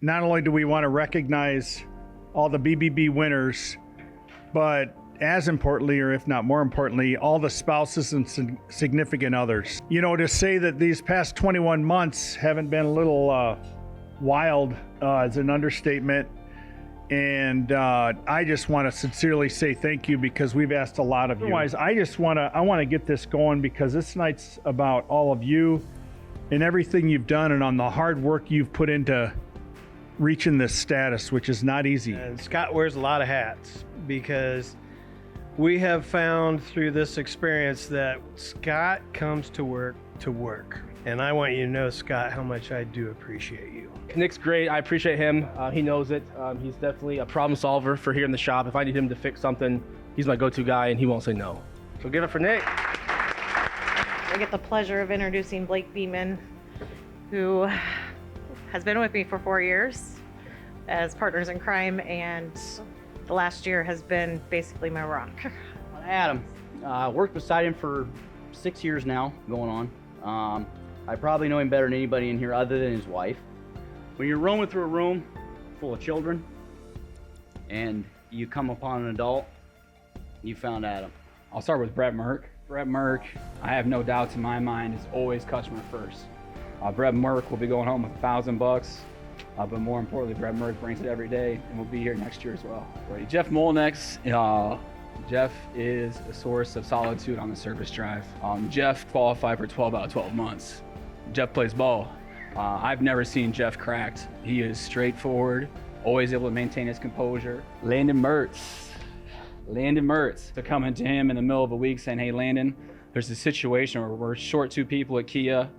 Not only do we want to recognize all the BBB winners, but as importantly, or if not more importantly, all the spouses and significant others. You know, to say that these past 21 months haven't been a little wild is an understatement. And I just want to sincerely say thank you, because we've asked a lot of you. Otherwise, I want to get this going, because this night's about all of you and everything you've done and on the hard work you've put into reaching this status, which is not easy. And Scott wears a lot of hats, because we have found through this experience that Scott comes to work. And I want you to know, Scott, how much I do appreciate you. Nick's great. I appreciate him. He knows it. He's definitely a problem solver for here in the shop. If I need him to fix something, he's my go-to guy, and he won't say no. So give it for Nick. I get the pleasure of introducing Blake Beaman, who has been with me for 4 years as partners in crime, and the last year has been basically my rock. Adam, worked beside him for 6 years now, going on. I probably know him better than anybody in here other than his wife. When you're roaming through a room full of children and you come upon an adult, you found Adam. I'll start with Brett Merck. Brett Merck, I have no doubts in my mind, is always customer first. Brett Merck will be going home with $1,000, but more importantly, Brett Merck brings it every day and will be here next year as well. Right. Jeff Molenex, Jeff is a source of solitude on the service drive. Jeff qualified for 12 out of 12 months. Jeff plays ball. I've never seen Jeff cracked. He is straightforward, always able to maintain his composure. Landon Mertz. To come into him in the middle of a week saying, hey Landon, there's a situation where we're short 2 people at Kia.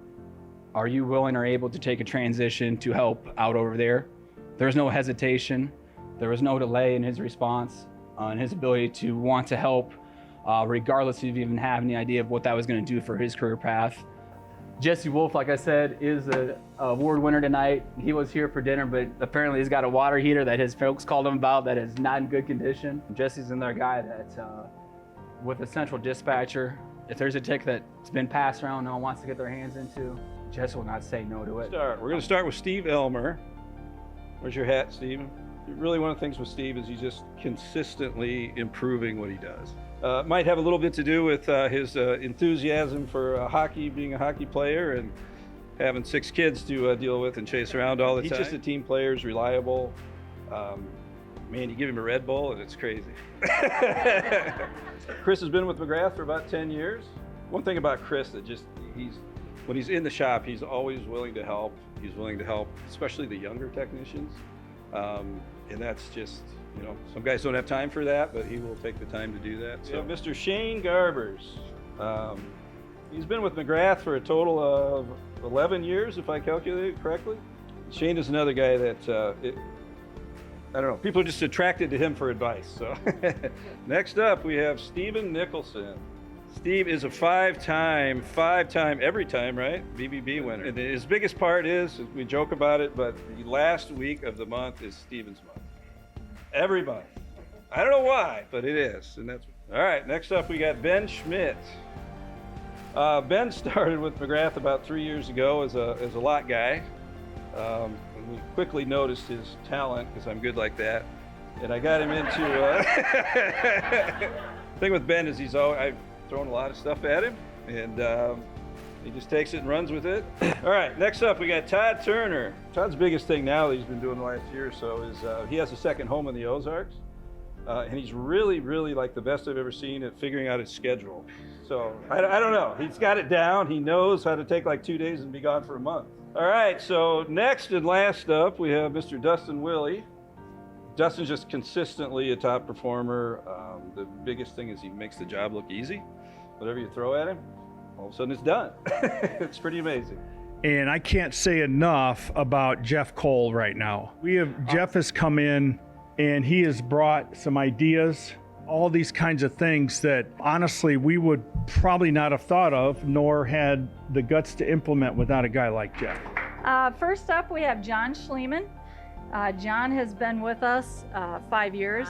Are you willing or able to take a transition to help out over there? There's no hesitation. There was no delay in his response, and his ability to want to help, regardless of even having the idea of what that was going to do for his career path. Jesse Wolfe, like I said, is an award winner tonight. He was here for dinner, but apparently he's got a water heater that his folks called him about that is not in good condition. Jesse's another guy that, with a central dispatcher, if there's a ticket that's been passed around, no one wants to get their hands into, Jesse will not say no to it. We're going to start with Steve Elmer. Where's your hat, Steve? Really, one of the things with Steve is he's just consistently improving what he does. Might have a little bit to do with his enthusiasm for hockey, being a hockey player, and having 6 kids to deal with and chase around all the time. He's just a team player, he's reliable. Man, you give him a Red Bull and it's crazy. Chris has been with McGrath for about 10 years. One thing about Chris that when he's in the shop, he's always willing to help. He's willing to help, especially the younger technicians. And that's just, you know, some guys don't have time for that, but he will take the time to do that. So Mr. Shane Garbers, he's been with McGrath for a total of 11 years, if I calculated correctly. Shane is another guy that, I don't know, people are just attracted to him for advice. So next up, we have Stephen Nicholson. Steve is a five-time, every time, right? BBB winner. And his biggest part is, we joke about it, but the last week of the month is Stephen's month. Every month. I don't know why, but it is. And that's all right. Next up, we got Ben Schmidt. Ben started with McGrath about 3 years ago as a lot guy. And we quickly noticed his talent, because I'm good like that. And I got him into. The thing with Ben is I've thrown a lot of stuff at him, and he just takes it and runs with it. All right, next up we got Todd Turner. Todd's biggest thing now that he's been doing the last year or so is he has a second home in the Ozarks, and he's really like the best I've ever seen at figuring out his schedule. So I don't know, he's got it down. He knows how to take like 2 days and be gone for a month. All right, so next and last up we have Mr. Dustin Willey. Dustin's just consistently a top performer. The biggest thing is he makes the job look easy. Whatever you throw at him, all of a sudden it's done. It's pretty amazing. And I can't say enough about Jeff Cole right now. Jeff has come in and he has brought some ideas, all these kinds of things that honestly we would probably not have thought of, nor had the guts to implement without a guy like Jeff. First up, we have John Schilder. John has been with us 5 years.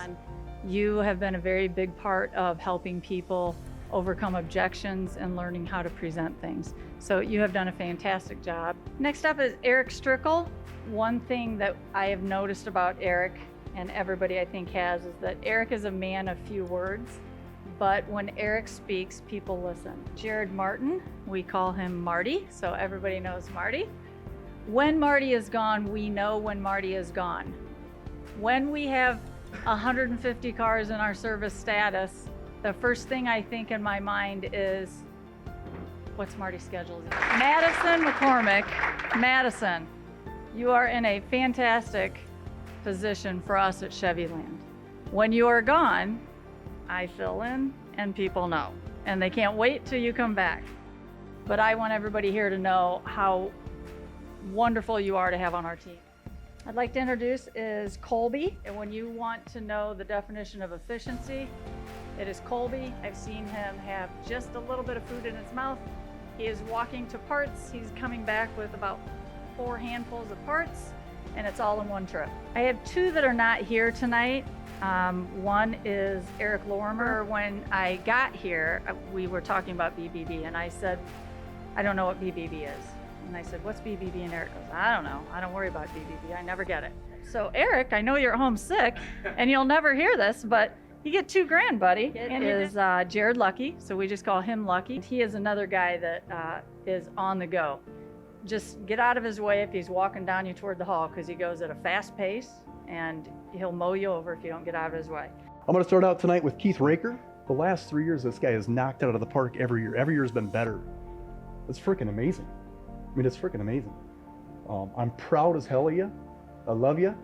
You have been a very big part of helping people overcome objections, and learning how to present things. So you have done a fantastic job. Next up is Eric Strickell. One thing that I have noticed about Eric, and everybody I think has, is that Eric is a man of few words, but when Eric speaks, people listen. Jared Martin, we call him Marty, so everybody knows Marty. When Marty is gone, we know when Marty is gone. When we have 150 cars in our service status, the first thing I think in my mind is, what's Marty's schedule? Madisen McCormick. Madisen, you are in a fantastic position for us at Chevyland. When you are gone, I fill in and people know, and they can't wait till you come back. But I want everybody here to know how wonderful you are to have on our team. I'd like to introduce is Colby, and when you want to know the definition of efficiency, it is Colby. I've seen him have just a little bit of food in his mouth. He is walking to parts. He's coming back with about 4 handfuls of parts, and it's all in one trip. I have 2 that are not here tonight. One is Eric Lorimer. When I got here, we were talking about BBB, and I said, I don't know what BBB is. And I said, what's BBB? And Eric goes, I don't know. I don't worry about BBB. I never get it. So Eric, I know you're homesick, and you'll never hear this, but you get $2,000, buddy. And is Jared Lucky, so we just call him Lucky. He is another guy that is on the go. Just get out of his way if he's walking down you toward the hall, because he goes at a fast pace, and he'll mow you over if you don't get out of his way. I'm going to start out tonight with Keith Recker. The last 3 years, this guy has knocked it out of the park every year. Every year has been better. It's freaking amazing. I mean, it's freaking amazing. I'm proud as hell of you. I love you.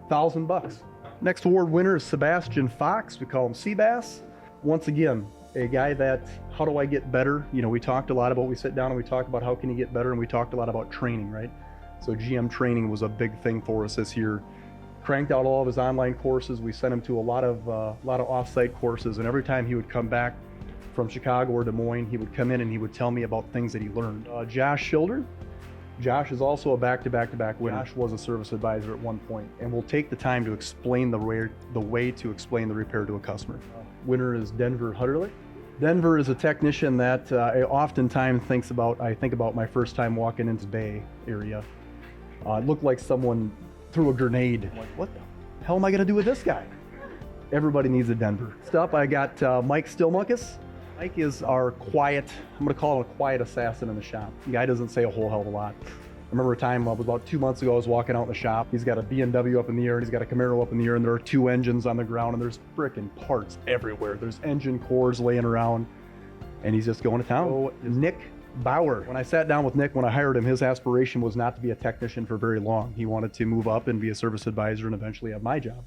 $1,000. Next award winner is Sebastian Fox. We call him Seabass. Once again, a guy that, how do I get better? You know, we talked a lot about, we sit down and we talk about how can you get better, and we talked a lot about training, right? So GM training was a big thing for us this year. Cranked out all of his online courses. We sent him to a lot of off-site courses, and every time he would come back from Chicago or Des Moines, he would come in and he would tell me about things that he learned. Josh Schilder. Josh is also a back-to-back-to-back winner. Josh was a service advisor at one point, and will take the time to explain the way to explain the repair to a customer. Winner is Denver Hudrlik. Denver is a technician that I oftentimes think about my first time walking into Bay area. It looked like someone threw a grenade. I'm like, what the hell am I gonna do with this guy? Everybody needs a Denver. Next up, I got Mike Stillmunkes. Mike is our quiet, I'm gonna call him a quiet assassin in the shop. The guy doesn't say a whole hell of a lot. I remember a time, about 2 months ago, I was walking out in the shop. He's got a BMW up in the air, and he's got a Camaro up in the air, and there are 2 engines on the ground, and there's frickin' parts everywhere. There's engine cores laying around, and he's just going to town. So, Nick Bauer. When I sat down with Nick, when I hired him, his aspiration was not to be a technician for very long. He wanted to move up and be a service advisor and eventually have my job.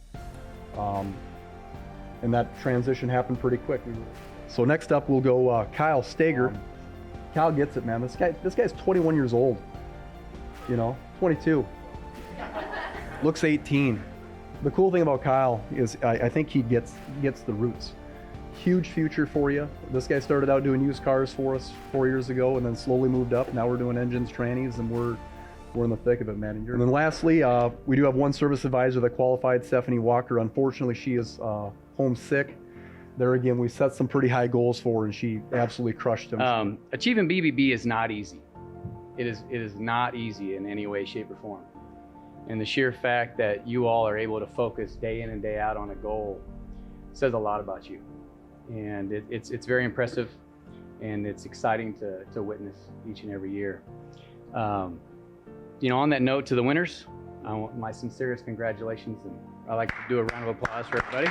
And that transition happened pretty quick. So next up, we'll go Kyle Steger. Kyle gets it, man. This guy's 21 years old. You know, 22. Looks 18. The cool thing about Kyle is I think he gets the roots. Huge future for you. This guy started out doing used cars for us 4 years ago, and then slowly moved up. Now we're doing engines, trannies, and we're in the thick of it, man. And then lastly, we do have one service advisor that qualified, Steffany Walker. Unfortunately, she is homesick. There again, we set some pretty high goals for her, and she absolutely crushed them. Achieving BBB is not easy. It is not easy in any way, shape, or form. And the sheer fact that you all are able to focus day in and day out on a goal says a lot about you. And it's very impressive, and it's exciting to witness each and every year. You know, on that note, to the winners, I want my sincerest congratulations, and I'd like to do a round of applause for everybody.